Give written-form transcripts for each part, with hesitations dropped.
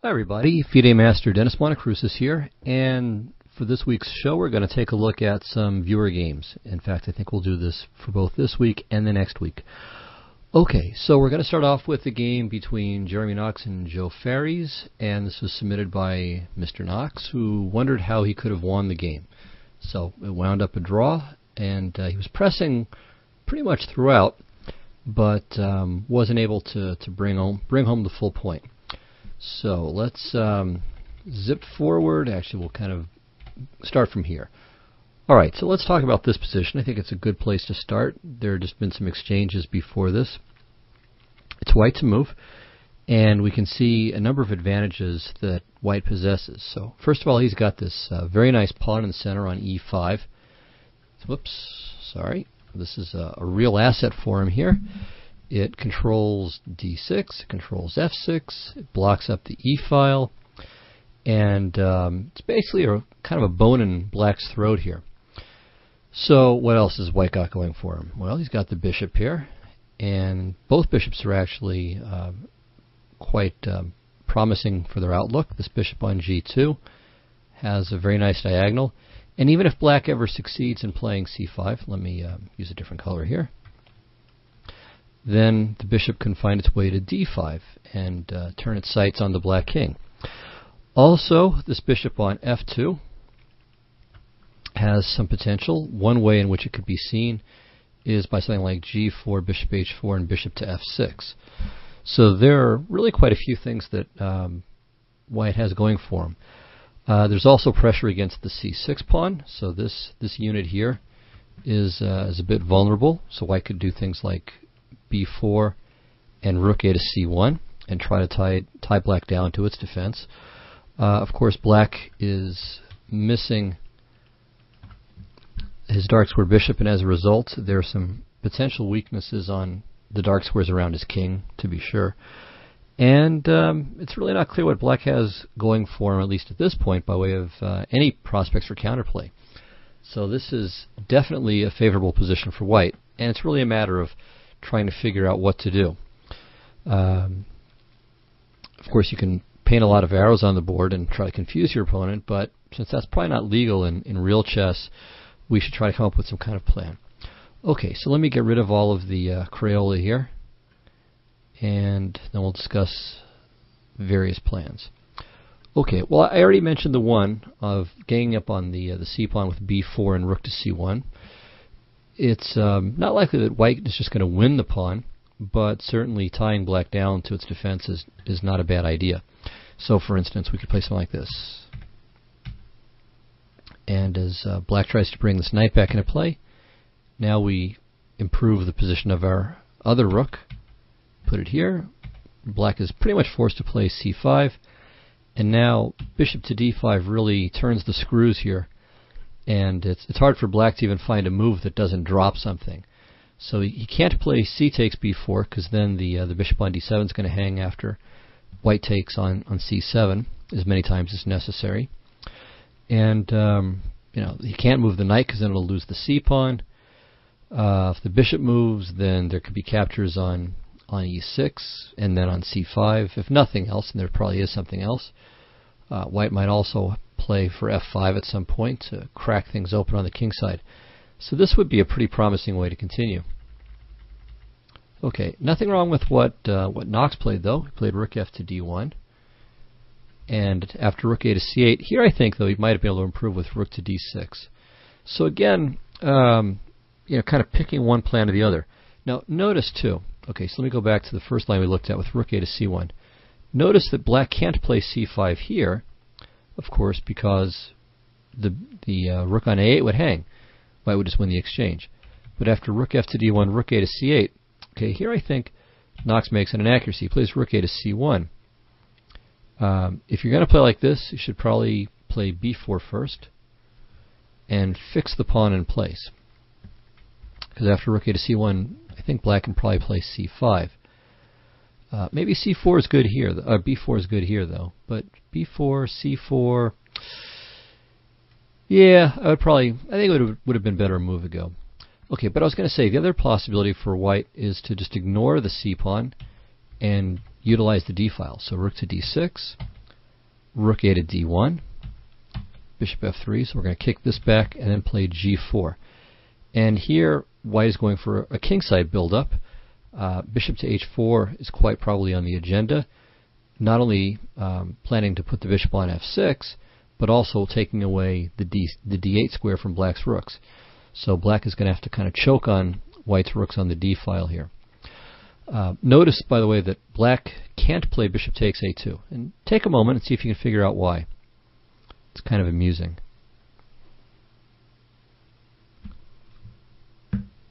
Hi everybody, FIDE Master Dennis Monokroussos here, and for this week's show we're going to take a look at some viewer games. In fact, I think we'll do this for both this week and the next week. Okay, so we're going to start off with the game between Jeremy Knox and Joe Faries, and this was submitted by Mr. Knox, who wondered how he could have won the game. So it wound up a draw, and he was pressing pretty much throughout, but wasn't able to bring home the full point. So let's zip forward. Actually, we'll kind of start from here. All right, so let's talk about this position. I think it's a good place to start. There have just been some exchanges before this. It's white to move, and we can see a number of advantages that white possesses. So first of all, he's got this very nice pawn in the center on e5. Whoops, sorry. This is a real asset for him here. It controls d6, it controls f6, it blocks up the e-file, and it's basically kind of a bone in black's throat here. So what else has white got going for him? Well, he's got the bishop here, and both bishops are actually quite promising for their outlook. This bishop on g2 has a very nice diagonal, and even if black ever succeeds in playing c5, let me use a different color here, then the bishop can find its way to d5 and turn its sights on the black king. Also, this bishop on f2 has some potential. One way in which it could be seen is by something like g4, bishop h4, and bishop to f6. So there are really quite a few things that white has going for him. There's also pressure against the c6 pawn, so this unit here is a bit vulnerable, so white could do things like b4 and rook a to c1 and try to tie black down to its defense. Of course, black is missing his dark square bishop, and as a result there are some potential weaknesses on the dark squares around his king, to be sure. And it's really not clear what black has going for him, at least at this point, by way of any prospects for counterplay. So this is definitely a favorable position for white, and it's really a matter of trying to figure out what to do. Of course, you can paint a lot of arrows on the board and try to confuse your opponent, but since that's probably not legal in real chess, we should try to come up with some kind of plan. Okay, so let me get rid of all of the Crayola here, and then we'll discuss various plans. Okay, well, I already mentioned the one of ganging up on the c-pawn with b4 and rook to c1. It's not likely that white is just going to win the pawn, but certainly tying black down to its defense is not a bad idea. So, for instance, we could play something like this. And as black tries to bring this knight back into play, now we improve the position of our other rook. Put it here. Black is pretty much forced to play c5, and now bishop to d5 really turns the screws here, and it's hard for black to even find a move that doesn't drop something. So he can't play c takes b4, because then the bishop on d7 is going to hang after white takes on c7 as many times as necessary. And he can't move the knight, because then it'll lose the c pawn. If the bishop moves, then there could be captures on e6 and then on c5. If nothing else, and there probably is something else, white might also play for f5 at some point to crack things open on the king side. So this would be a pretty promising way to continue. Okay, nothing wrong with what Knox played, though. He played rook f to d1, and after rook a to c8, here I think, though, he might have been able to improve with rook to d6. So again, kind of picking one plan or the other. Now notice too. Okay, so let me go back to the first line we looked at with rook a to c1. Notice that black can't play c5 here, of course, because the rook on a8 would hang. White would just win the exchange. But after rook f to d1, rook a to c8, okay, here I think Knox makes an inaccuracy. He plays rook a to c1. If you're going to play like this, you should probably play b4 first and fix the pawn in place. Because after rook a to c1, I think black can probably play c5. Maybe c4 is good here, or b4 is good here, though. But b4, c4, yeah, I think it would have been better a move ago. Okay, but I was going to say, the other possibility for white is to just ignore the c pawn and utilize the d file. So rook to d6, rook a to d1, bishop f3, so we're going to kick this back and then play g4. And here, white is going for a kingside build-up. Bishop to h4 is quite probably on the agenda, not only planning to put the bishop on f6, but also taking away the d8 square from black's rooks. So black is going to have to kind of choke on white's rooks on the d file here. Notice, by the way, that black can't play bishop takes a2. And take a moment and see if you can figure out why. It's kind of amusing.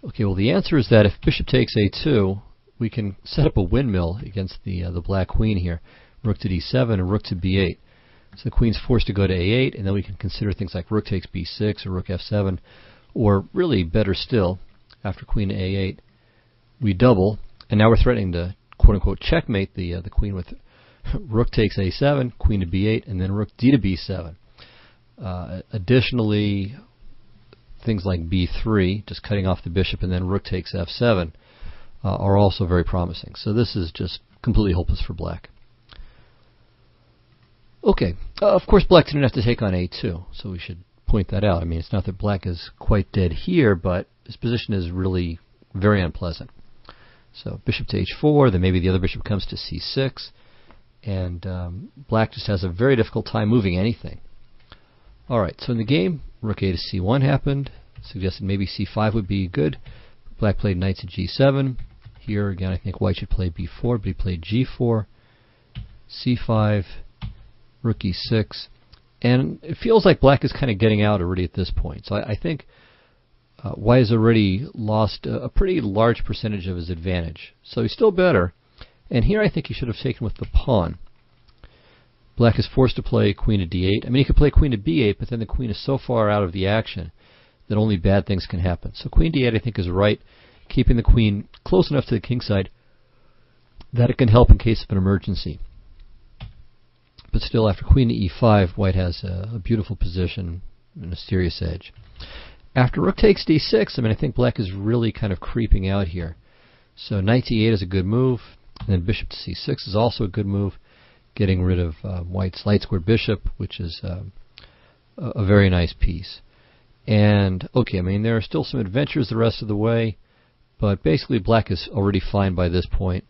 Okay, well the answer is that if bishop takes a2, we can set up a windmill against the black queen here. Rook to d7 and rook to b8. So the queen's forced to go to a8, and then we can consider things like rook takes b6 or rook f7, or really better still, after queen to a8, we double, and now we're threatening to quote-unquote checkmate the queen with rook takes a7, queen to b8, and then rook d to b7. Additionally, things like b3, just cutting off the bishop, and then rook takes f7, are also very promising. So this is just completely hopeless for black. Okay, of course black didn't have to take on a2, so we should point that out. I mean, it's not that black is quite dead here, but his position is really very unpleasant. So bishop to h4, then maybe the other bishop comes to c6, and black just has a very difficult time moving anything. Alright, so in the game, rook a to c1 happened, suggested maybe c5 would be good. Black played knight to g7. Here again I think white should play b4, but he played g4, c5, rook e6, and it feels like black is kind of getting out already at this point. So I think white has already lost a pretty large percentage of his advantage. So he's still better, and here I think he should have taken with the pawn. Black is forced to play queen to d8. I mean, he could play queen to b8, but then the queen is so far out of the action that only bad things can happen. So queen d8 I think is right, keeping the queen close enough to the king side that it can help in case of an emergency. But still, after queen to e5, white has a beautiful position and a serious edge. After rook takes d6, I mean, I think black is really kind of creeping out here. So knight to e8 is a good move, and then bishop to c6 is also a good move, getting rid of white's light squared bishop, which is a very nice piece. And, okay, I mean, there are still some adventures the rest of the way, but basically black is already fine by this point,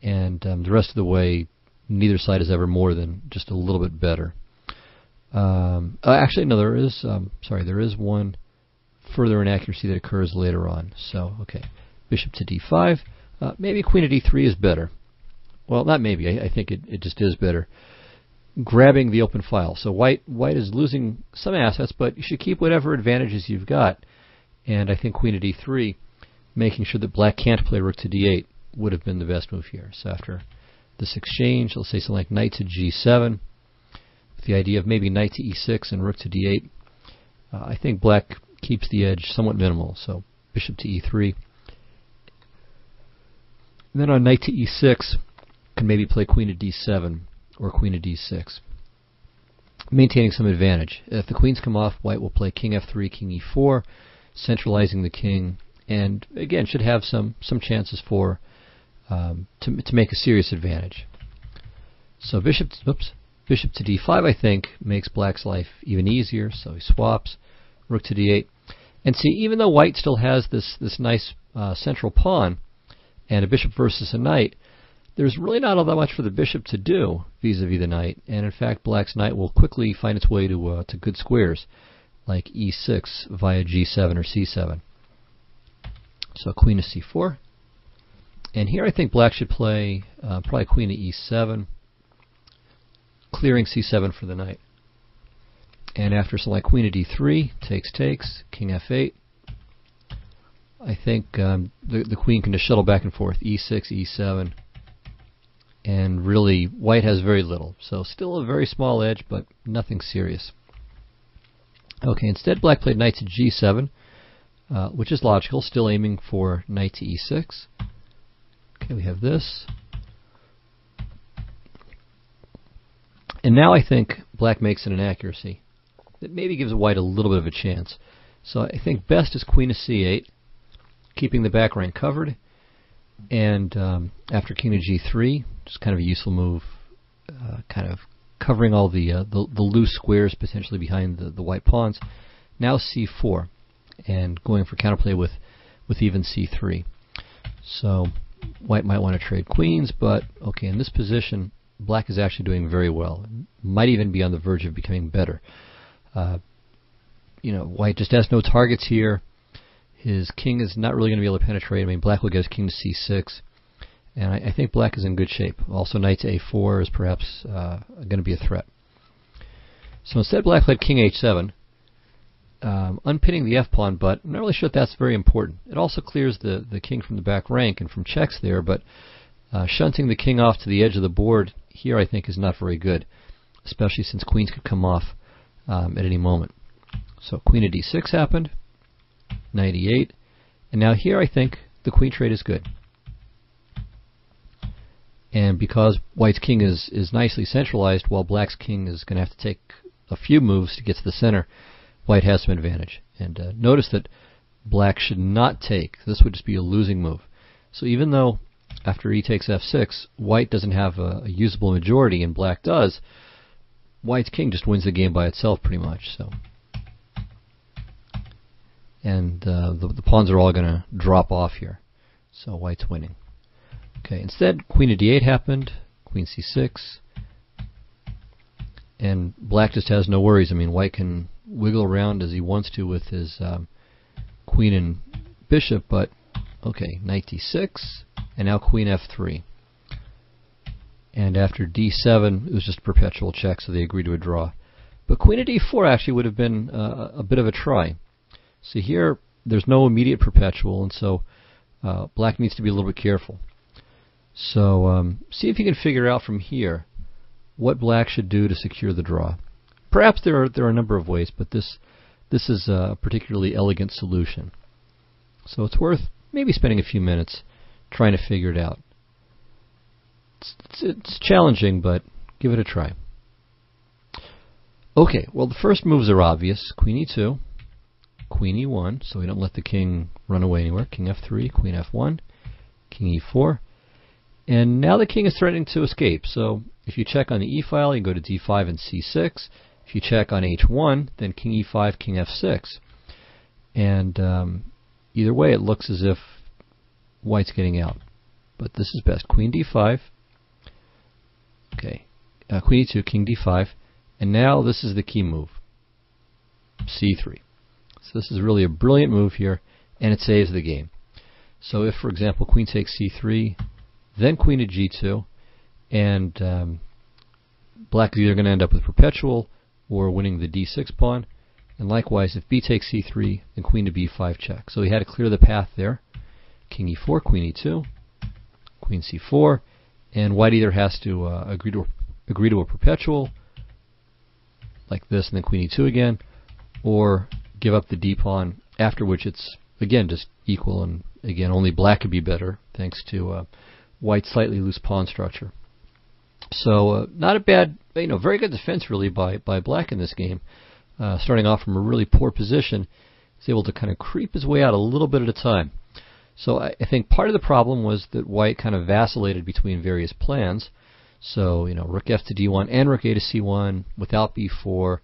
and the rest of the way, neither side is ever more than just a little bit better. Actually, no, there is one further inaccuracy that occurs later on. So, okay, bishop to d5. Maybe queen to d3 is better. Well, not maybe. I think it just is better. Grabbing the open file. So white is losing some assets, but you should keep whatever advantages you've got. And I think queen to d3, making sure that black can't play rook to d8, would have been the best move here. So after this exchange, let's say something like knight to g7, with the idea of maybe knight to e6 and rook to d8. I think black keeps the edge somewhat minimal, so bishop to e3. And then on knight to e6, can maybe play queen to d7 or queen to d6, maintaining some advantage. If the queens come off, white will play king f3, king e4, centralizing the king, and again should have some chances for to make a serious advantage. So bishop to d5 I think makes black's life even easier, so he swaps, rook to d8. And see, even though white still has this nice central pawn and a bishop versus a knight, there's really not all that much for the bishop to do vis-a-vis the knight, and in fact black's knight will quickly find its way to good squares like e6 via g7 or c7. So queen to c4. And here I think black should play probably queen to e7, clearing c7 for the knight. And after something like queen to d3, takes, king f8, I think the queen can just shuttle back and forth, e6, e7, and really white has very little. So still a very small edge, but nothing serious. Okay, instead black played knight to g7, which is logical, still aiming for knight to e6. Okay, we have this. And now I think black makes an inaccuracy that maybe gives white a little bit of a chance. So I think best is queen to c8, keeping the back rank covered. And after king to g3, just kind of a useful move, kind of covering all the loose squares potentially behind the white pawns. Now c4, and going for counterplay with even c3. So white might want to trade queens, but okay, in this position, black is actually doing very well. Might even be on the verge of becoming better. White just has no targets here. His king is not really going to be able to penetrate. I mean, black will get his king to c6, and I think black is in good shape. Also, knight to a4 is perhaps going to be a threat. So instead, black played king h7, unpinning the f-pawn, but I'm not really sure if that's very important. It also clears the king from the back rank and from checks there, but shunting the king off to the edge of the board here, I think, is not very good, especially since queens could come off at any moment. So queen to d6 happened, knight e8, and now here I think the queen trade is good. And because white's king is nicely centralized, while black's king is going to have to take a few moves to get to the center, white has some advantage. And notice that black should not take. This would just be a losing move. So even though after e takes f6, white doesn't have a usable majority and black does, white's king just wins the game by itself pretty much. So, and the pawns are all going to drop off here. So white's winning. Okay, instead queen to d8 happened, queen c6, and black just has no worries. I mean, white can wiggle around as he wants to with his queen and bishop, but okay, knight d6, and now queen f3. And after d7, it was just a perpetual check, so they agreed to a draw. But queen to d4 actually would have been a bit of a try. See here, there's no immediate perpetual, and so black needs to be a little bit careful. So see if you can figure out from here what black should do to secure the draw. Perhaps there are a number of ways, but this is a particularly elegant solution. So it's worth maybe spending a few minutes trying to figure it out. It's challenging, but give it a try. Okay, well, the first moves are obvious. Queen e2, queen e1, so we don't let the king run away anywhere. King f3, queen f1, king e4. And now the king is threatening to escape. So if you check on the e-file, you go to d5 and c6. If you check on h1, then king e5, king f6. And either way, it looks as if white's getting out. But this is best. Queen d5. Okay. Queen e2, king d5. And now this is the key move. c3. So this is really a brilliant move here, and it saves the game. So if, for example, queen takes c3, then queen to g2, and black is either going to end up with perpetual or winning the d6 pawn. And likewise, if b takes c3, then queen to b5 check. So he had to clear the path there. King e4, queen e2, queen c4, and white either has to agree to a perpetual, like this, and then queen e2 again, or give up the d pawn, after which it's, again, just equal, and again, only black could be better, thanks to white's slightly loose pawn structure. So not a bad, very good defense really by black in this game. Starting off from a really poor position, he's able to kind of creep his way out a little bit at a time. So I think part of the problem was that white kind of vacillated between various plans. So rook f to d1 and rook a to c1 without b4,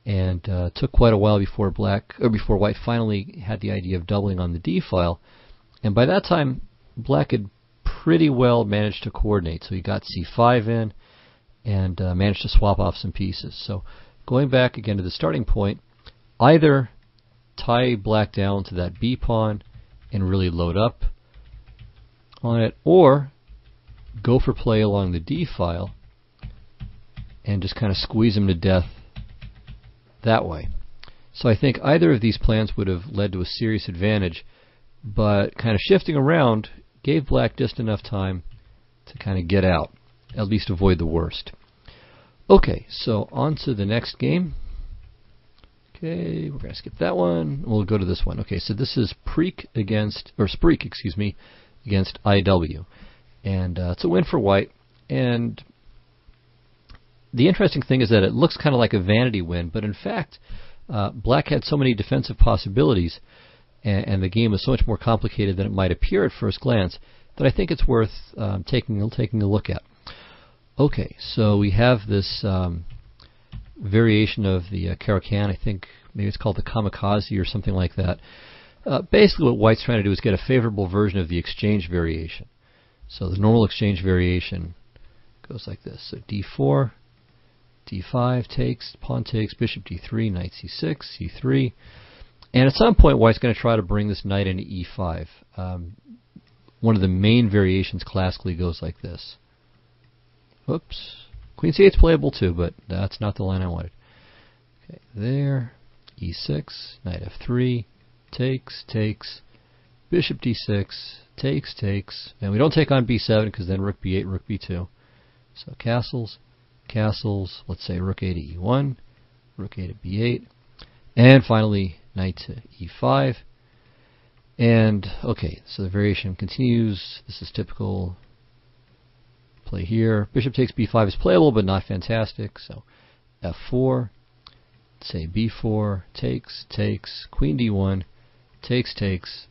and took quite a while before white finally had the idea of doubling on the d file. And by that time, black had pretty well managed to coordinate. So he got c5 in and managed to swap off some pieces. So going back again to the starting point, either tie black down to that b pawn and really load up on it, or go for play along the d file and just kind of squeeze him to death that way. So I think either of these plans would have led to a serious advantage, but kind of shifting around gave black just enough time to kind of get out, at least avoid the worst. Okay, so on to the next game. Okay, we're going to skip that one. We'll go to this one. Okay, so this is Spreek against IW. And it's a win for white. And the interesting thing is that it looks kind of like a vanity win, but in fact, black had so many defensive possibilities, and the game was so much more complicated than it might appear at first glance, that I think it's worth taking a look at. Okay, so we have this variation of the Caro-Kann. I think maybe it's called the Kamikaze or something like that. Basically what White's trying to do is get a favorable version of the exchange variation. So the normal exchange variation goes like this. So d4, d5 takes, pawn takes, bishop d3, knight c6, c3. And at some point White's going to try to bring this knight into e5. One of the main variations classically goes like this. Whoops. Queen c8's playable too, but that's not the line I wanted. Okay, there. e6, knight f3, takes, takes, bishop d6, takes, takes. And we don't take on b7 because then rook b8, rook b2. So castles, castles, let's say rook a to e1, rook a to b8, and finally knight to e5. And okay, so the variation continues. This is typical play here. Bishop takes b5 is playable but not fantastic. So f4, say b4, takes, takes, queen d1, takes, takes,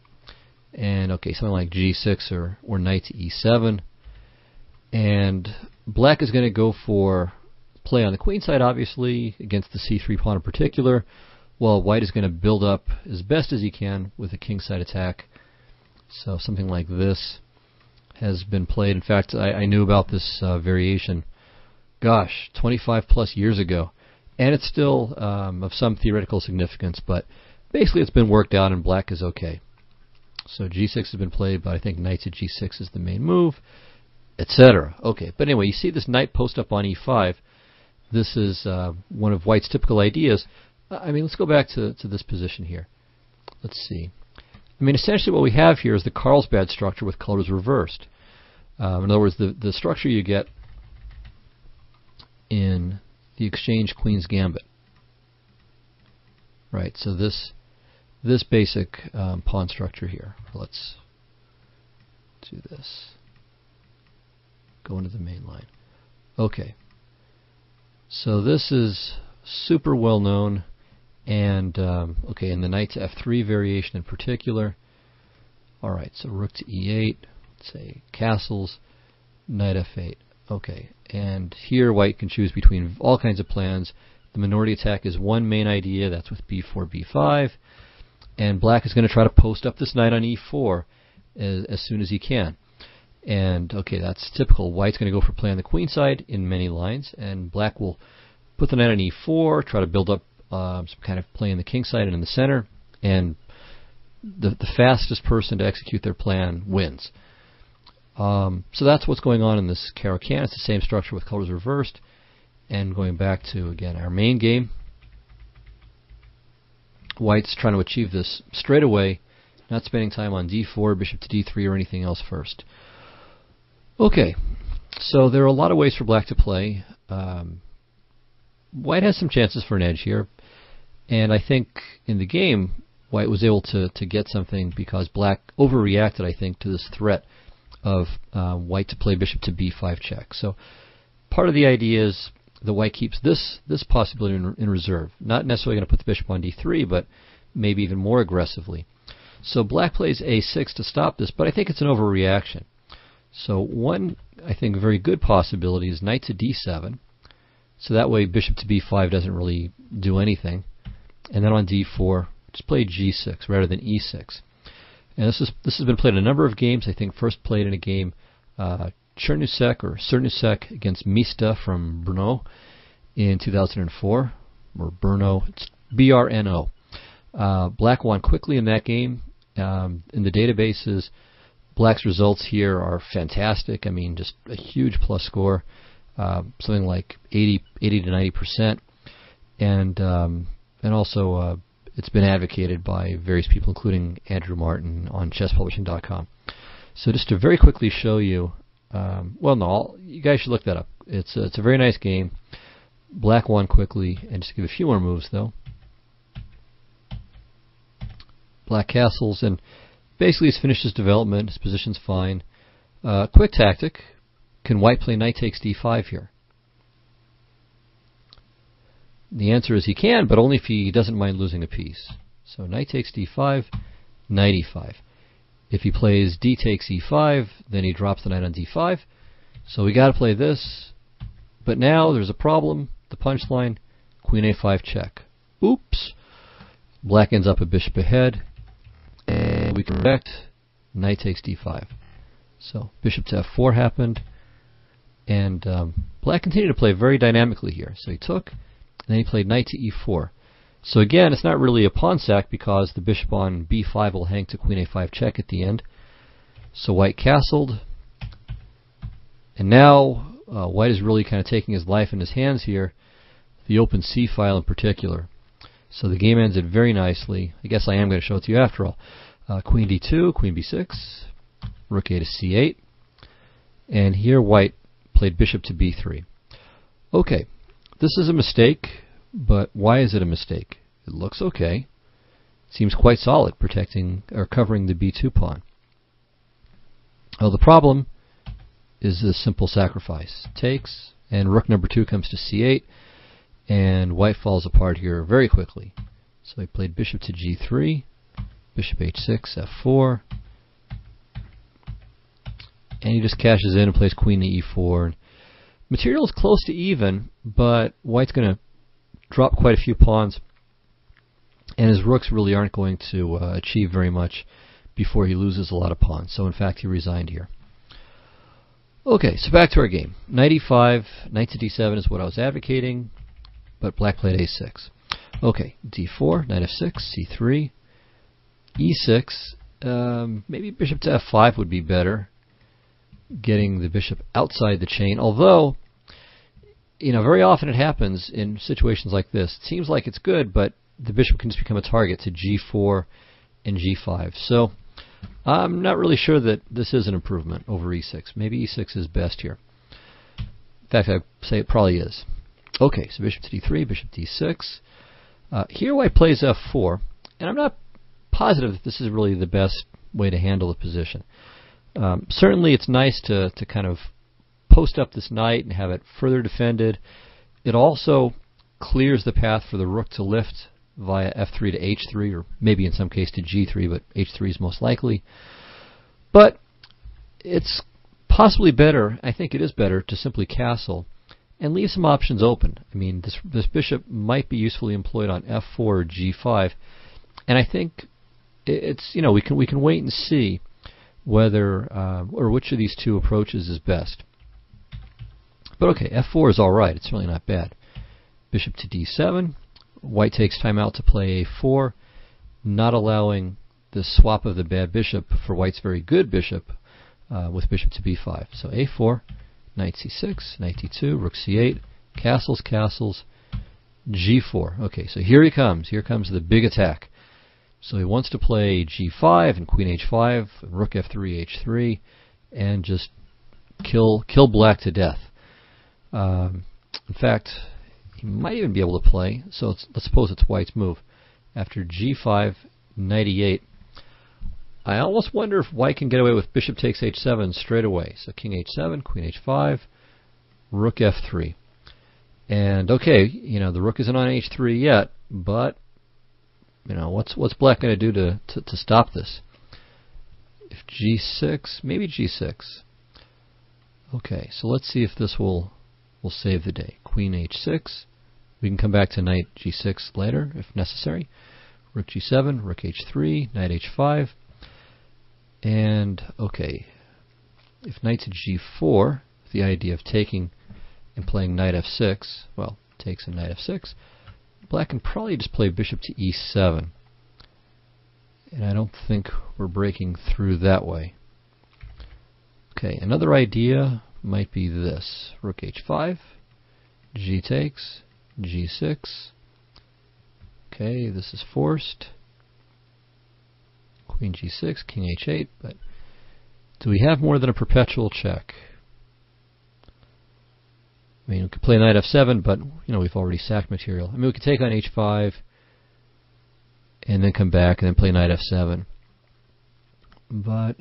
and okay, something like g6 or knight to e7. And black is going to go for play on the queen side, obviously, against the c3 pawn in particular, while white is going to build up as best as he can with a kingside attack. So something like this has been played. In fact, I knew about this variation, gosh, 25 plus years ago, and it's still of some theoretical significance, but basically it's been worked out and black is okay. So g6 has been played, but I think knight to g6 is the main move, etc. Okay, but anyway, you see this knight post up on e5. This is one of White's typical ideas. I mean, let's go back to this position here. Let's see. I mean, essentially what we have here is the Carlsbad structure with colors reversed. In other words, the structure you get in the exchange Queen's Gambit. Right, so this basic pawn structure here. Let's do this. Go into the main line. Okay. So this is super well known, and okay, in the knight to f3 variation in particular. All right, so rook to e8, say castles, knight f8. Okay, and here white can choose between all kinds of plans. The minority attack is one main idea. That's with b4, b5, and black is going to try to post up this knight on e4 as soon as he can. And okay, that's typical. White's going to go for play on the queen side in many lines, and black will put the knight on e4, try to build up some kind of play in the king side and in the center, and the fastest person to execute their plan wins. So that's what's going on in this Caro-Kann. It's the same structure with colors reversed. And going back to, again, our main game, White's trying to achieve this straight away, not spending time on d4, bishop to d3, or anything else first. Okay, so there are a lot of ways for black to play. White has some chances for an edge here, and I think in the game White was able to get something because black overreacted, I think, to this threat of white to play bishop to b5 check. So part of the idea is that white keeps this possibility in reserve. Not necessarily going to put the bishop on d3, but maybe even more aggressively. So black plays a6 to stop this, but I think it's an overreaction. So one, I think, very good possibility is knight to d7. So that way bishop to b5 doesn't really do anything. And then on d4, just play g6 rather than e6. And this has been played in a number of games. I think first played in a game Cernusek against Mista from Brno in 2004. Or Brno, it's B-R-N-O. Black won quickly in that game. In the databases, black's results here are fantastic. I mean, just a huge plus score, something like 80 to 90%, and also it's been advocated by various people, including Andrew Martin on chesspublishing.com. So just to very quickly show you, you guys should look that up. It's a very nice game. Black won quickly, and just to give a few more moves though. Black castles, and basically he's finished his development. His position's fine. Quick tactic: can white play knight takes d5 here? The answer is he can, but only if he doesn't mind losing a piece. So knight takes d5, knight e5. If he plays d takes e5, then he drops the knight on d5. So we got to play this. But now there's a problem. The punchline, queen a5 check. Oops. Black ends up a bishop ahead. And we correct. Knight takes d5. So bishop to f4 happened. And black continued to play very dynamically here. So he took, and then he played knight to e4. So again, it's not really a pawn sack because the bishop on b5 will hang to queen a5 check at the end. So white castled. And now white is really kind of taking his life in his hands here, the open c file in particular. So the game ended very nicely. I guess I am going to show it to you after all. Queen d2, queen b6, rook a to c8. And here white played bishop to b3. Okay, this is a mistake, but why is it a mistake? It looks okay. Seems quite solid, protecting or covering the b2 pawn. Well, the problem is this simple sacrifice. Takes, and rook number 2 comes to c8, and white falls apart here very quickly. So he played bishop to g3, bishop h6, f4, and he just cashes in and plays queen to e4. Material is close to even, but white's going to drop quite a few pawns, and his rooks really aren't going to achieve very much before he loses a lot of pawns. So in fact he resigned here. Okay, so back to our game. Knight e5, knight to d7 is what I was advocating, but black played a6. Okay, d4, knight f6, c3, e6. Maybe bishop to f5 would be better, getting the bishop outside the chain. Although, you know, very often it happens in situations like this. It seems like it's good, but the bishop can just become a target to g4 and g5. So I'm not really sure that this is an improvement over e6. Maybe e6 is best here. In fact, I'd say it probably is. Okay, so bishop to d3, bishop d6. Here white plays f4, and I'm not positive that this is really the best way to handle the position. Certainly it's nice to kind of post up this knight and have it further defended. It also clears the path for the rook to lift via f3 to h3, or maybe in some case to g3, but h3 is most likely. But it's possibly better, I think it is better, to simply castle and leave some options open. I mean, this bishop might be usefully employed on f4 or g5, and I think it's, you know, we can wait and see whether or which of these two approaches is best. But okay, f4 is all right. It's really not bad. Bishop to d7. White takes time out to play a4, not allowing the swap of the bad bishop for white's very good bishop with bishop to b5. So a4, knight c6, knight d2, rook c8, castles, castles, g4. Okay, so here he comes. Here comes the big attack. So he wants to play g5 and queen h5, and rook f3, h3, and just kill black to death. In fact, he might even be able to play, so let's suppose it's white's move. After g5, knight e8, I almost wonder if white can get away with bishop takes h7 straight away. So king h7, queen h5, rook f3. And okay, you know, the rook isn't on h3 yet, but you know, what's black going to do to stop this? If g6, maybe g6. Okay, so let's see if this will save the day. Queen h6. We can come back to knight g6 later if necessary. Rook g7, rook h3, knight h5. And okay, if knight to g4, the idea of taking and playing knight f6, well, takes and knight f6, black can probably just play bishop to e7. And I don't think we're breaking through that way. Okay, another idea might be this. Rook h5, g takes, g6. Okay, this is forced. Queen g6, king h8, but do we have more than a perpetual check? I mean, we could play knight f7, but you know, we've already sacked material. I mean, we could take on h5 and then come back and then play knight f7. But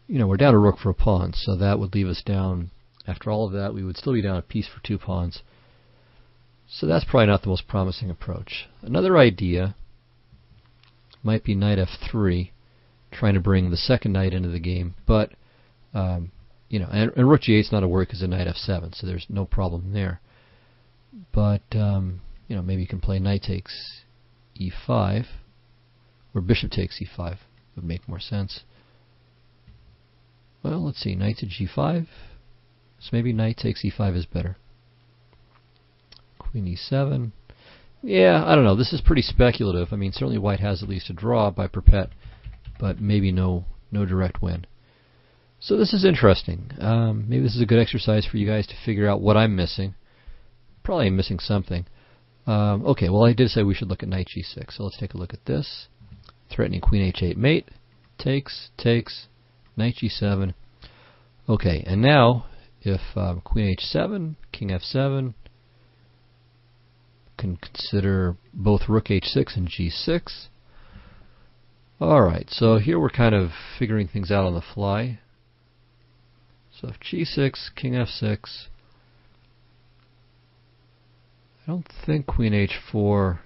you know, we're down a rook for a pawn, so that would leave us down. After all of that, we would still be down a piece for 2 pawns. So that's probably not the most promising approach. Another idea might be knight f3, trying to bring the second knight into the game, but and rook g8 is not a worry because of knight f7, so there's no problem there. But maybe you can play knight takes e5, or bishop takes e5 would make more sense. Well, let's see, knight to g5, so maybe knight takes e5 is better. Queen e7. Yeah, I don't know. This is pretty speculative. I mean, certainly white has at least a draw by perpet, but maybe no direct win. So this is interesting. Maybe this is a good exercise for you guys to figure out what I'm missing. Probably I'm missing something. Okay, well I did say we should look at knight g6, so let's take a look at this. Threatening queen h8 mate. Takes, knight g7. Okay, and now if queen h7, king f7, can consider both rook h6 and g6. Alright, so here we're kind of figuring things out on the fly. So if g6, king f6, I don't think queen h4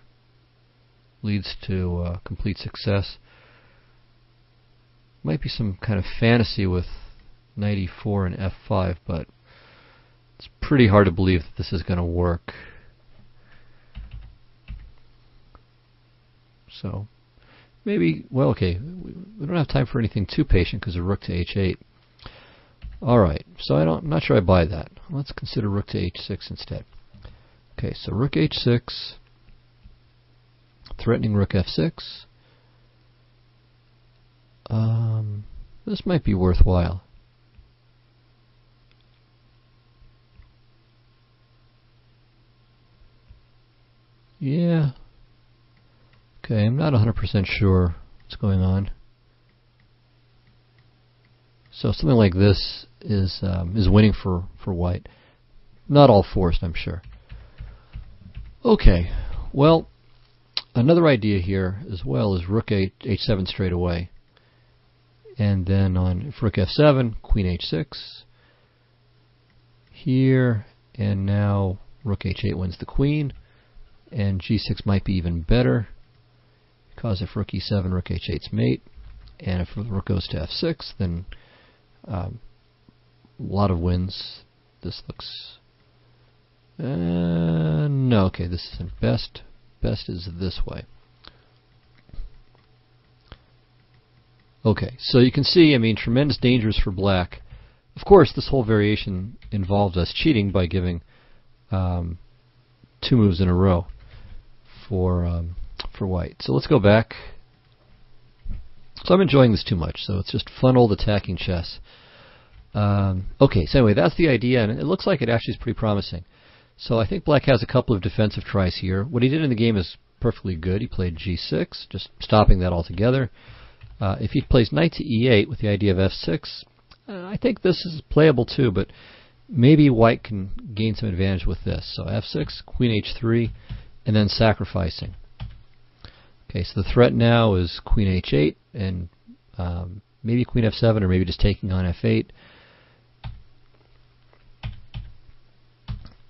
leads to complete success. Might be some kind of fantasy with knight e4 and f5, but it's pretty hard to believe that this is going to work. So maybe, well, okay, we don't have time for anything too patient because of rook to h8. Alright, so I'm not sure I buy that. Let's consider rook to h6 instead. Okay, so rook h6, threatening rook f6. This might be worthwhile. Yeah. Okay, I'm not 100% sure what's going on. So something like this is winning for white. Not all forced, I'm sure. Okay, well, another idea here as well is rook h7 straight away. And then on rook f7, queen h6 here, and now rook h8 wins the queen, and g6 might be even better because if rook e7, rook h8's mate, and if the rook goes to f6, then a lot of wins. This looks no, okay, this isn't best. Best is this way. Okay, so you can see, I mean, tremendous dangers for black. Of course, this whole variation involved us cheating by giving 2 moves in a row for white. So let's go back. So I'm enjoying this too much, so it's just fun old attacking chess. Okay, so anyway, that's the idea, and it looks like it actually is pretty promising. So I think black has a couple of defensive tries here. What he did in the game is perfectly good. He played g6, just stopping that altogether. If he plays knight to e8 with the idea of f6, I think this is playable too, but maybe white can gain some advantage with this. So f6, queen h3, and then sacrificing. Okay, so the threat now is queen h8, and maybe queen f7, or maybe just taking on f8.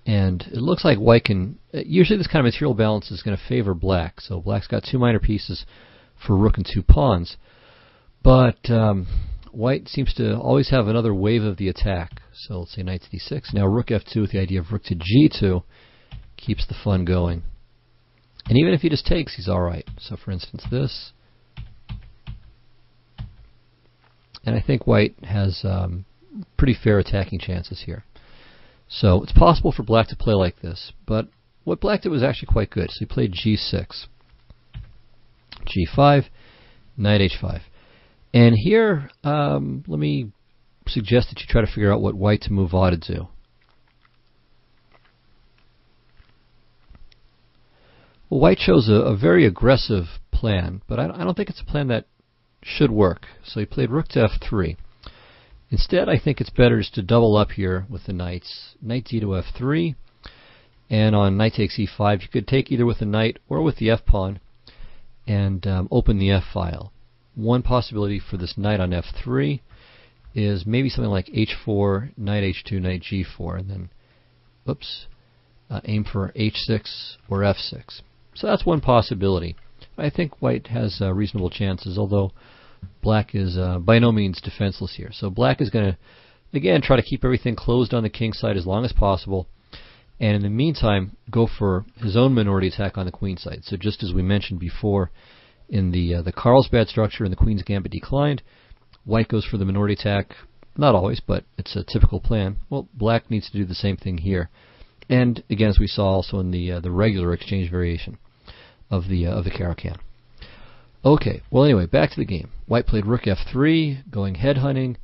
And it looks like white can... usually this kind of material balance is going to favor black. So black's got 2 minor pieces for rook and 2 pawns. But white seems to always have another wave of the attack. So let's say knight to d6. Now rook f2 with the idea of rook to g2 keeps the fun going. And even if he just takes, he's alright. So for instance this. And I think white has pretty fair attacking chances here. So it's possible for black to play like this, but what black did was actually quite good. So he played g6, g5, knight h5. And here, let me suggest that you try to figure out what white to move ought to do. Well, white chose a very aggressive plan, but I don't think it's a plan that should work. So he played rook to f3. Instead, I think it's better just to double up here with the knights. Knight d to f3, and on knight takes e5, you could take either with the knight or with the f-pawn and open the f-file. One possibility for this knight on f3 is maybe something like h4, knight h2, knight g4, and then, oops, aim for h6 or f6. So that's one possibility. I think white has reasonable chances, although black is by no means defenseless here. So black is going again, try to keep everything closed on the king side as long as possible, and in the meantime, go for his own minority attack on the queen side. So just as we mentioned before in the Carlsbad structure and the Queen's Gambit declined, white goes for the minority attack. Not always, but it's a typical plan. Well, black needs to do the same thing here. And again, as we saw also in the regular exchange variation of the Caro-Kann. Okay, well anyway, back to the game. White played rook f3, going head hunting.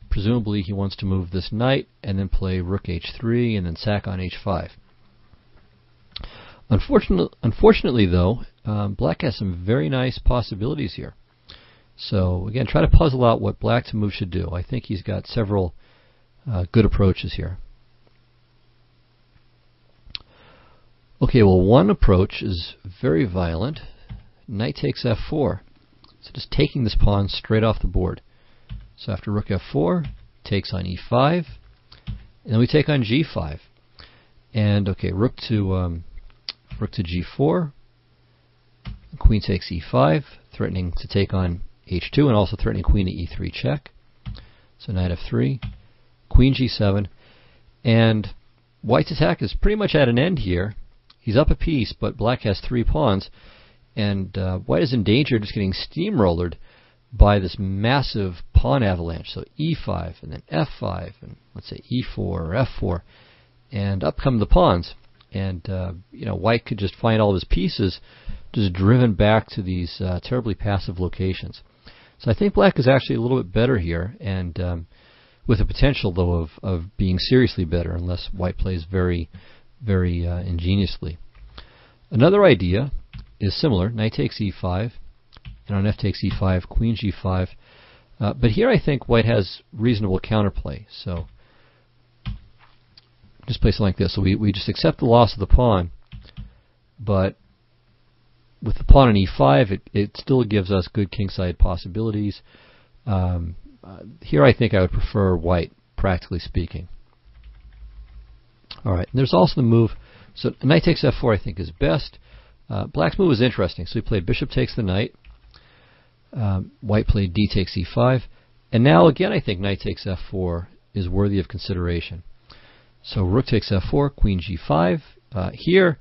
Presumably he wants to move this knight and then play rook h3 and then sack on h5. Unfortunately though, black has some very nice possibilities here. So again, try to puzzle out what black's move should do. I think he's got several good approaches here. Okay, well one approach is very violent. Knight takes f4. So just taking this pawn straight off the board. So after rook f4, takes on e5, and then we take on g5. And okay, rook to g4, queen takes e5, threatening to take on h2, and also threatening queen to e3 check. So knight f3, queen g7, and white's attack is pretty much at an end here. He's up a piece, but black has 3 pawns, and white is in danger of just getting steamrollered by this massive pawn avalanche. So e5, and then f5, and let's say e4 or f4, and up come the pawns. And white could just find all of his pieces just driven back to these terribly passive locations. So I think black is actually a little bit better here, and with the potential, though, of being seriously better, unless white plays very, very ingeniously. Another idea is similar. Knight takes e5, and on f takes e5, queen g5. But here I think white has reasonable counterplay. So just play something like this. So we just accept the loss of the pawn, but with the pawn on e5, it still gives us good kingside possibilities. Here I think I would prefer white, practically speaking. Alright, and there's also the move. So knight takes f4 I think is best. Black's move is interesting. So he played bishop takes the knight. White played d takes e5. And now again I think knight takes f4 is worthy of consideration. So rook takes f4, queen g5. Here,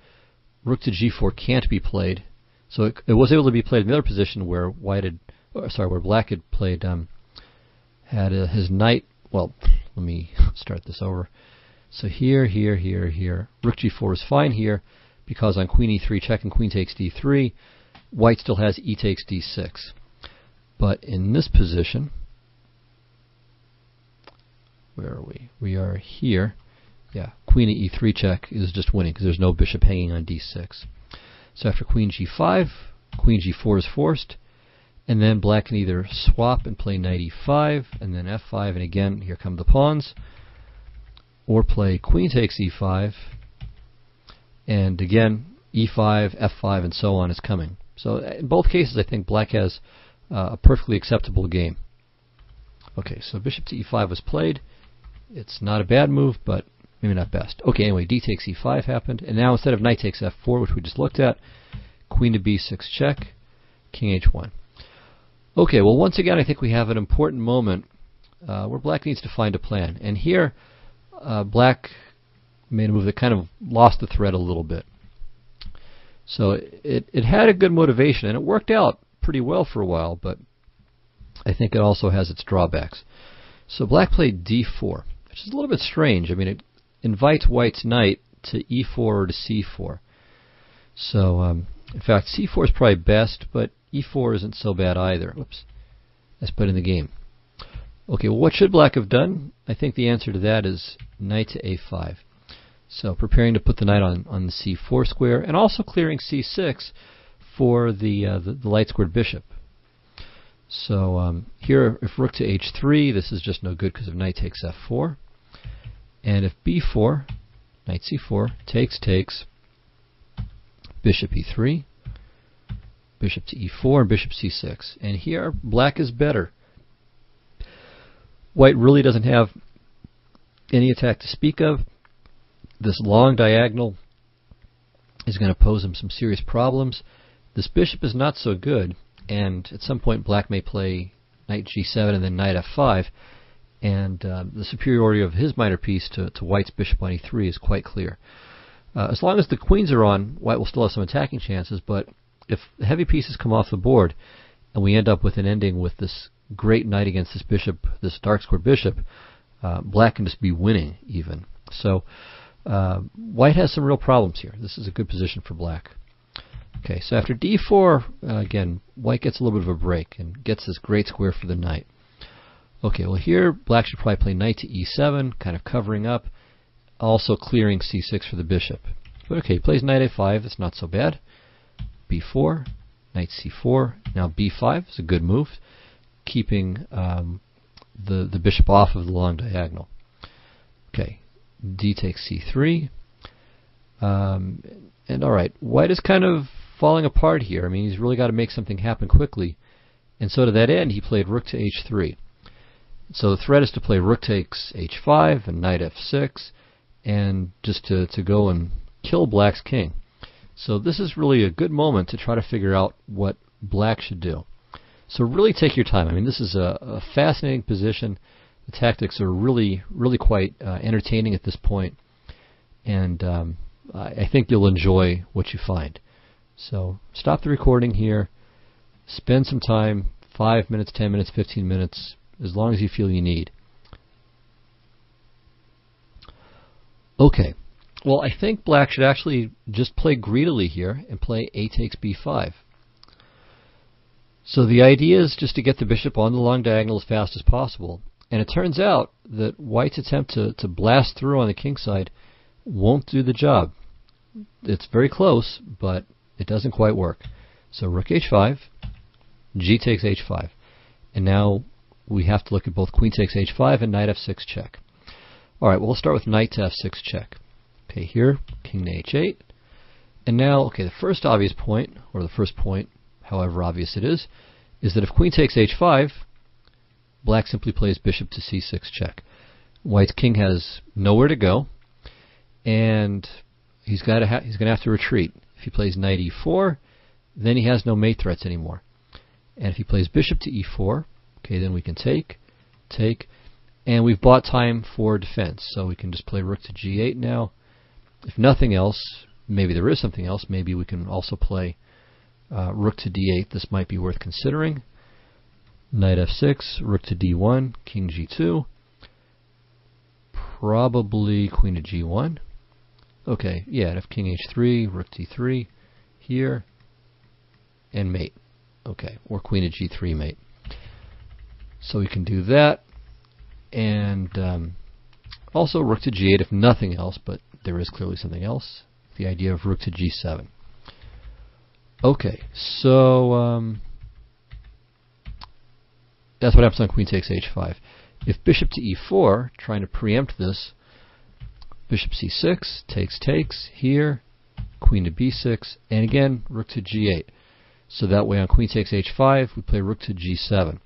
rook to g4 can't be played. So it was able to be played in the other position where where black had played, had his knight. Well, let me start this over. So here, rook g4 is fine here because on queen e3 check and queen takes d3, white still has e takes d6. But in this position, where are we? We are here. Yeah, queen at e3 check is just winning because there's no bishop hanging on d6. So after queen g5, queen g4 is forced, and then black can either swap and play knight e5, and then f5, and again, here come the pawns, or play queen takes e5, and again, e5, f5, and so on is coming. So in both cases, I think black has a perfectly acceptable game. Okay, so bishop to e5 was played. It's not a bad move, but maybe not best. Okay, anyway, d takes e5 happened, and now instead of knight takes f4, which we just looked at, queen to b6 check, king h1. Okay, well once again I think we have an important moment where black needs to find a plan. And here, black made a move that kind of lost the thread a little bit. So it had a good motivation, and it worked out pretty well for a while, but I think it also has its drawbacks. So black played d4, which is a little bit strange. I mean, it invites white's knight to e4 or to c4. So, in fact, c4 is probably best, but e4 isn't so bad either. Whoops. Let's put in the game. Okay, well, what should black have done? I think the answer to that is knight to a5. So, preparing to put the knight on the c4 square, and also clearing c6 for the light squared bishop. So, here, if rook to h3, this is just no good because of knight takes f4. And if b4, knight c4, takes, bishop e3, bishop to e4, and bishop c6. And here, black is better. White really doesn't have any attack to speak of. This long diagonal is going to pose him some serious problems. This bishop is not so good, and at some point black may play knight g7 and then knight f5. and the superiority of his minor piece to white's bishop on e3 is quite clear. As long as the queens are on, white will still have some attacking chances, but if the heavy pieces come off the board and we end up with an ending with this great knight against this bishop, this dark square bishop, black can just be winning even. So white has some real problems here. This is a good position for black. Okay, so after d4, again, white gets a little bit of a break and gets this great square for the knight. Okay, well here, black should probably play knight to e7, kind of covering up, also clearing c6 for the bishop. But okay, he plays knight a5, that's not so bad. b4, knight c4, now b5 is a good move, keeping the bishop off of the long diagonal. Okay, d takes c3, and alright, white is kind of falling apart here. I mean, he's really got to make something happen quickly, and so to that end, he played rook to h3. So the threat is to play rook takes h5 and knight f6, and just to go and kill black's king. So this is really a good moment to try to figure out what black should do. So really take your time. I mean, this is a fascinating position. The tactics are really quite entertaining at this point, and I think you'll enjoy what you find. So stop the recording here, spend some time, 5 minutes, 10 minutes, 15 minutes, as long as you feel you need. Okay, well, I think black should actually just play greedily here and play a takes b5. So the idea is just to get the bishop on the long diagonal as fast as possible. And it turns out that white's attempt to blast through on the king side won't do the job. It's very close, but it doesn't quite work. So rook h5, g takes h5. And now we have to look at both queen takes h5 and knight f6 check. Alright, well, we'll start with knight to f6 check. Okay, here, king to h8. And now, okay, the first obvious point, or the first point, however obvious it is that if queen takes h5, black simply plays bishop to c6 check. White's king has nowhere to go, and he's going to have to retreat. If he plays knight e4, then he has no mate threats anymore. And if he plays bishop to e4, okay, then we can take, and we've bought time for defense, so we can just play rook to g8 now. If nothing else, maybe there is something else, maybe we can also play rook to d8. This might be worth considering. Knight f6, rook to d1, king g2, probably queen to g1. Okay, yeah, and if king h3, rook d3, here, and mate. Okay, or queen to g3 mate. So we can do that, and also rook to g8 if nothing else, but there is clearly something else, the idea of rook to g7. Okay, so that's what happens on queen takes h5. If bishop to e4, trying to preempt this, bishop c6, takes, here, queen to b6, and again, rook to g8. So that way on queen takes h5, we play rook to g7.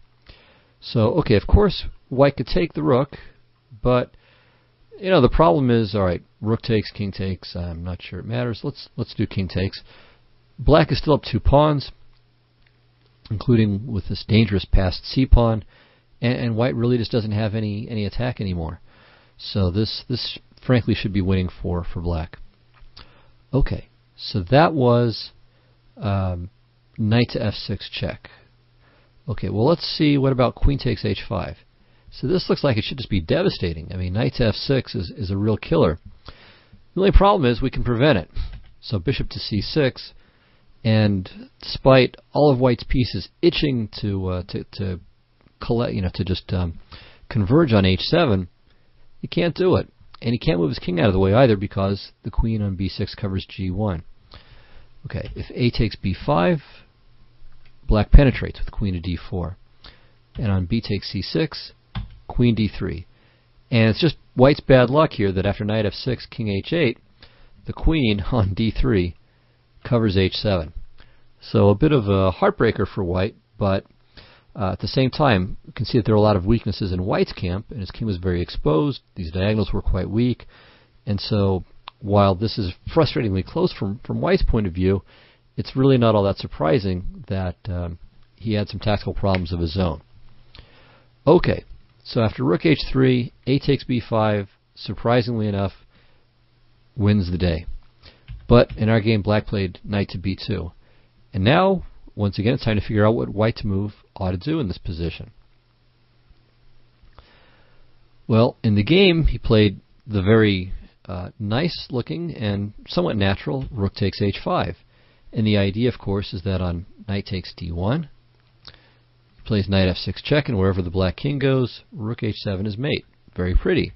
So, okay, of course, white could take the rook, but, you know, the problem is, alright, rook takes, king takes, I'm not sure it matters. Let's do king takes. Black is still up 2 pawns, including with this dangerous passed c-pawn, and white really just doesn't have any attack anymore. So this frankly should be winning for black. Okay, so that was knight to f6 check. Okay, well, let's see, what about queen takes h5? So this looks like it should just be devastating. I mean, knight to f6 is a real killer. The only problem is we can prevent it. So bishop to c6, and despite all of white's pieces itching to collect, to just converge on h7, he can't do it. And he can't move his king out of the way either because the queen on b6 covers g1. Okay, if a takes b5, black penetrates with queen to d4. And on b takes c6, queen d3. And it's just white's bad luck here that after knight f6, king h8, the queen on d3 covers h7. So a bit of a heartbreaker for white, but at the same time, you can see that there are a lot of weaknesses in white's camp, and his king was very exposed. These diagonals were quite weak. And so while this is frustratingly close from white's point of view, it's really not all that surprising that he had some tactical problems of his own. Okay, So after rook h3, a takes b5, surprisingly enough, wins the day. But in our game, black played knight to b2. And now, once again, it's time to figure out what white's move ought to do in this position. Well, in the game, he played the very nice looking and somewhat natural rook takes h5. And the idea, of course, is that on knight takes d1, he plays knight f6 check, and wherever the black king goes, rook h7 is mate. Very pretty.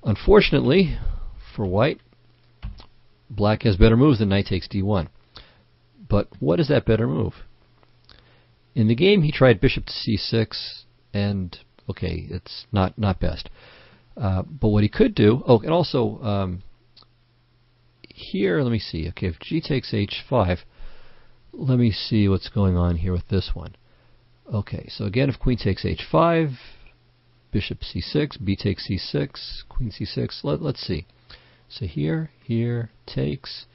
Unfortunately, for white, black has better moves than knight takes d1. But what is that better move? In the game, he tried bishop to c6, and okay, it's not best. But what he could do, oh, and also here, let me see. Okay, if g takes h5, let me see what's going on here with this one. Okay, so again, if queen takes h5, bishop c6, b takes c6, queen c6. Let's see. So here, takes.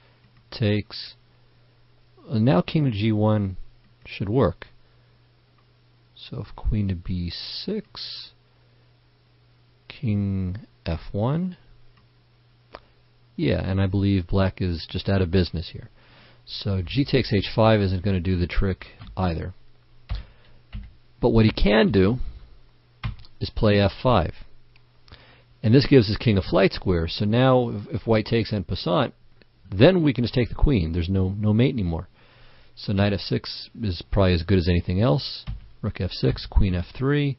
Now king to g1 should work. So if queen to b6, king f1. Yeah, and I believe black is just out of business here. So g takes h5 isn't going to do the trick either. But what he can do is play f5. And this gives his king a flight square. So now if white takes en passant, then we can just take the queen. There's no mate anymore. So knight f6 is probably as good as anything else. Rook f6, queen f3.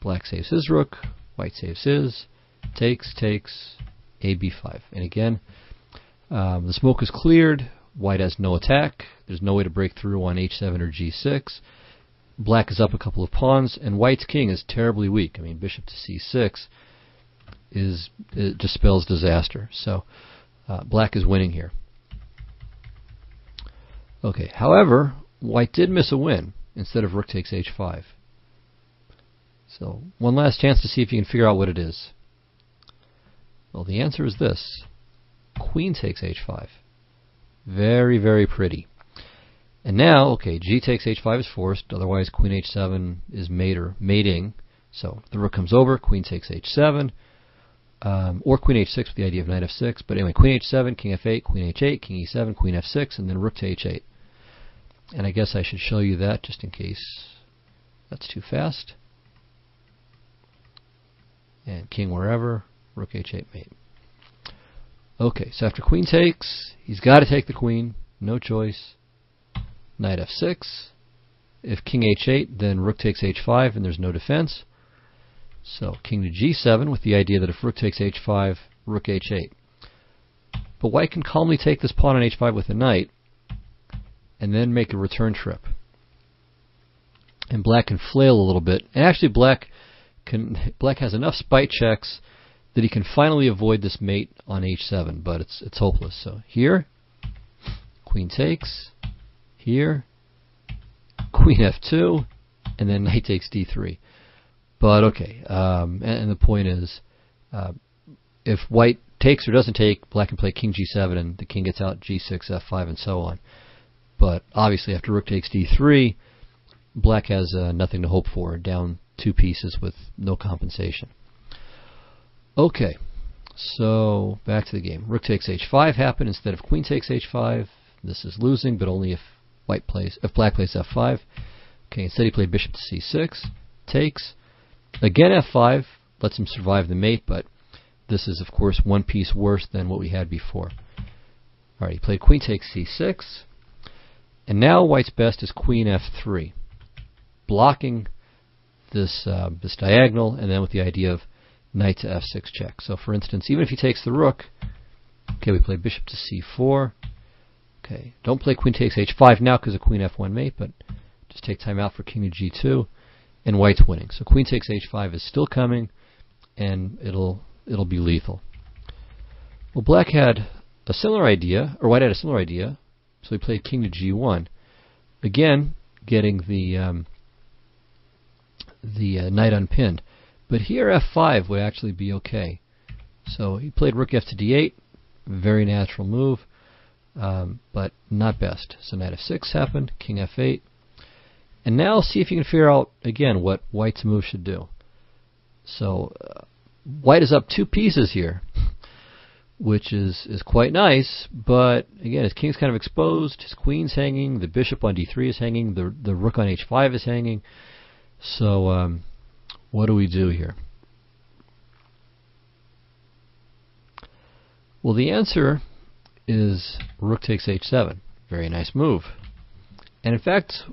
Black saves his rook. White saves his. Takes, a b5. And again, the smoke is cleared. White has no attack. There's no way to break through on h7 or g6. Black is up a couple of pawns, and white's king is terribly weak. I mean, bishop to c6 it just spells disaster. So black is winning here. Okay, however, white did miss a win instead of rook takes h5. So one last chance to see if you can figure out what it is. Well, the answer is this. Queen takes h5. Very, very pretty. And now, okay, g takes h5 is forced, otherwise queen h7 is mating. So the rook comes over, queen takes h7, or queen h6 with the idea of knight f6. But anyway, queen h7, king f8, queen h8, king e7, queen f6, and then rook to h8. And I guess I should show you that just in case that's too fast. And king wherever, rook h8 mate. Okay, so after queen takes, he's got to take the queen, no choice. Knight f6. If king h8, then rook takes h5, and there's no defense. So king to g7 with the idea that if rook takes h5, rook h8. But white can calmly take this pawn on h5 with a knight, and then make a return trip. And black can flail a little bit. And actually black has enough spite checks that he can finally avoid this mate on h7, but it's hopeless. So here, queen takes. Here, queen f2, and then knight takes d3. But okay, and the point is, if white takes or doesn't take, black can play king g7, and the king gets out g6, f5, and so on. But obviously, after rook takes d3, black has nothing to hope for, down two pieces with no compensation. Okay, so back to the game. Rook takes h5 happened instead of queen takes h5. This is losing, but only if black plays f5. Okay, instead he played bishop to c6, takes. Again f5, lets him survive the mate, but this is of course one piece worse than what we had before. Alright, he played queen takes c6, and now white's best is queen f3, blocking this diagonal, and then with the idea of knight to f6 check. So for instance, even if he takes the rook, okay, we play bishop to c4. Okay, don't play queen takes h5 now because of queen f1 mate, but just take time out for king to g2, and white's winning. So queen takes h5 is still coming, and it'll be lethal. Well, black had a similar idea, or white had a similar idea, so he played king to g1, again getting the knight unpinned. But here f5 would actually be okay. So he played rook f to d8, very natural move. But not best. So knight f6 happened, king f8. And now see if you can figure out, again, what white's move should do. So white is up 2 pieces here, which is quite nice, but again, his king's kind of exposed, his queen's hanging, the bishop on d3 is hanging, the rook on h5 is hanging. So what do we do here? Well, the answer is rook takes h7. Very nice move. And in fact,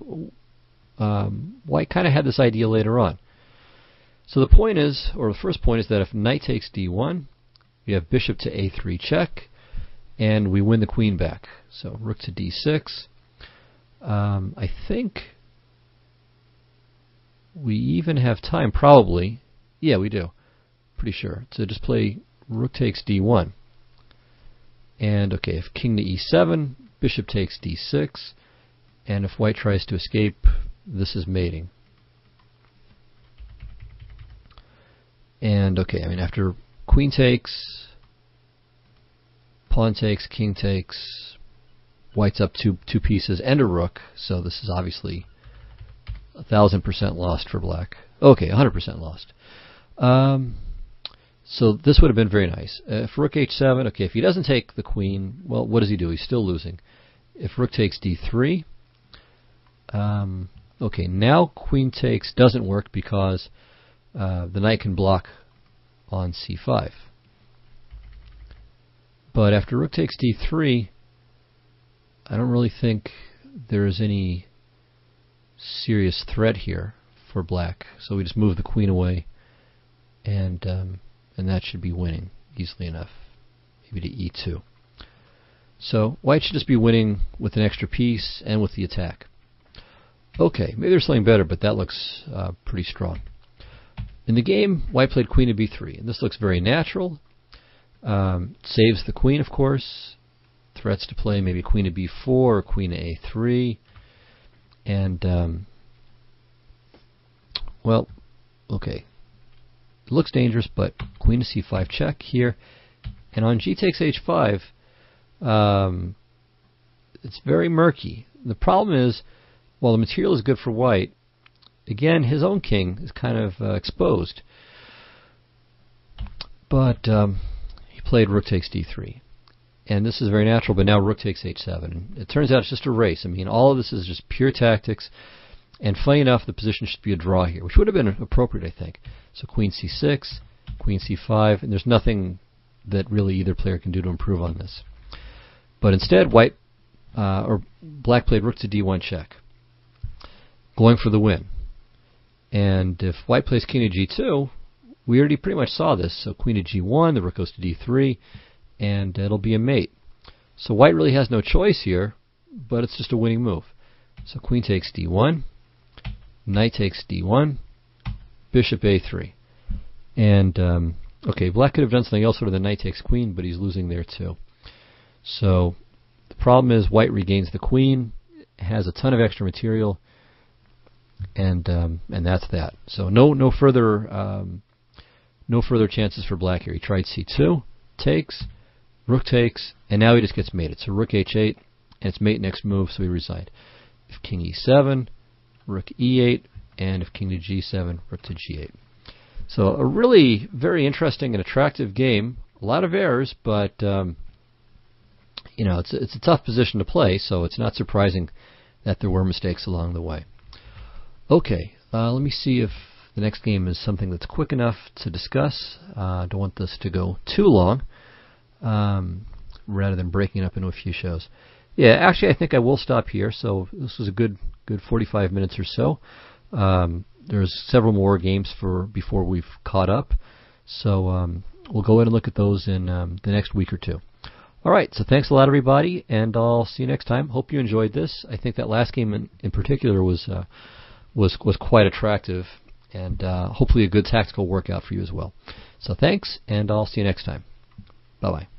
white kind of had this idea later on. So the point is, or the first point is that if knight takes d1, we have bishop to a3 check, and we win the queen back. So rook to d6. I think we even have time, probably. Yeah, we do. Pretty sure. So just play rook takes d1. And okay, if king to e7, bishop takes d6, and if white tries to escape, this is mating. And okay, I mean, after queen takes, pawn takes, king takes, white's up two pieces and a rook, so this is obviously 1,000% lost for black. Okay, 100% lost. So this would have been very nice. If rook h7, okay, if he doesn't take the queen, well, what does he do? He's still losing. If rook takes d3, okay, now queen takes doesn't work because the knight can block on c5. But after rook takes d3, I don't really think there's any serious threat here for black. So we just move the queen away, and that should be winning easily enough. Maybe to e2. So white should just be winning with an extra piece and with the attack. Okay, maybe there's something better, but that looks pretty strong. In the game, white played queen to b3, and this looks very natural. Saves the queen, of course. Threats to play maybe queen to b4 or queen to a3. And, well, okay. It looks dangerous, but queen to c5 check here. And on g takes h5, it's very murky. The problem is, while the material is good for white, again, his own king is kind of exposed. But he played rook takes d3. And this is very natural, but now rook takes h7. And it turns out it's just a race. I mean, all of this is just pure tactics. And funny enough, the position should be a draw here, which would have been appropriate, I think. So queen c6, queen c5, and there's nothing that really either player can do to improve on this. But instead, white or black played rook to d1 check, going for the win. And if white plays king to g2, we already pretty much saw this. So queen to g1, the rook goes to d3, and it'll be a mate. So white really has no choice here, but it's just a winning move. So queen takes d1, knight takes d1, bishop a3. And, okay, black could have done something else other than knight takes queen, but he's losing there too. So the problem is white regains the queen, has a ton of extra material, and that's that. So no further chances for black here. He tried c2, takes, rook takes, and now he just gets mated. So rook h8, and it's mate next move, so he resigned. If king e7, rook e8, and if king to g7, rook to g8. So a really very interesting and attractive game. A lot of errors, but you know, it's a tough position to play, so it's not surprising that there were mistakes along the way. Okay, let me see if the next game is something that's quick enough to discuss. I don't want this to go too long, rather than breaking it up into a few shows. Yeah, actually, I think I will stop here. So this was a good 45 minutes or so. There's several more games before we've caught up. So we'll go ahead and look at those in the next week or two. All right, so thanks a lot, everybody, and I'll see you next time. Hope you enjoyed this. I think that last game in particular was quite attractive, and hopefully a good tactical workout for you as well. So thanks, and I'll see you next time. Bye-bye.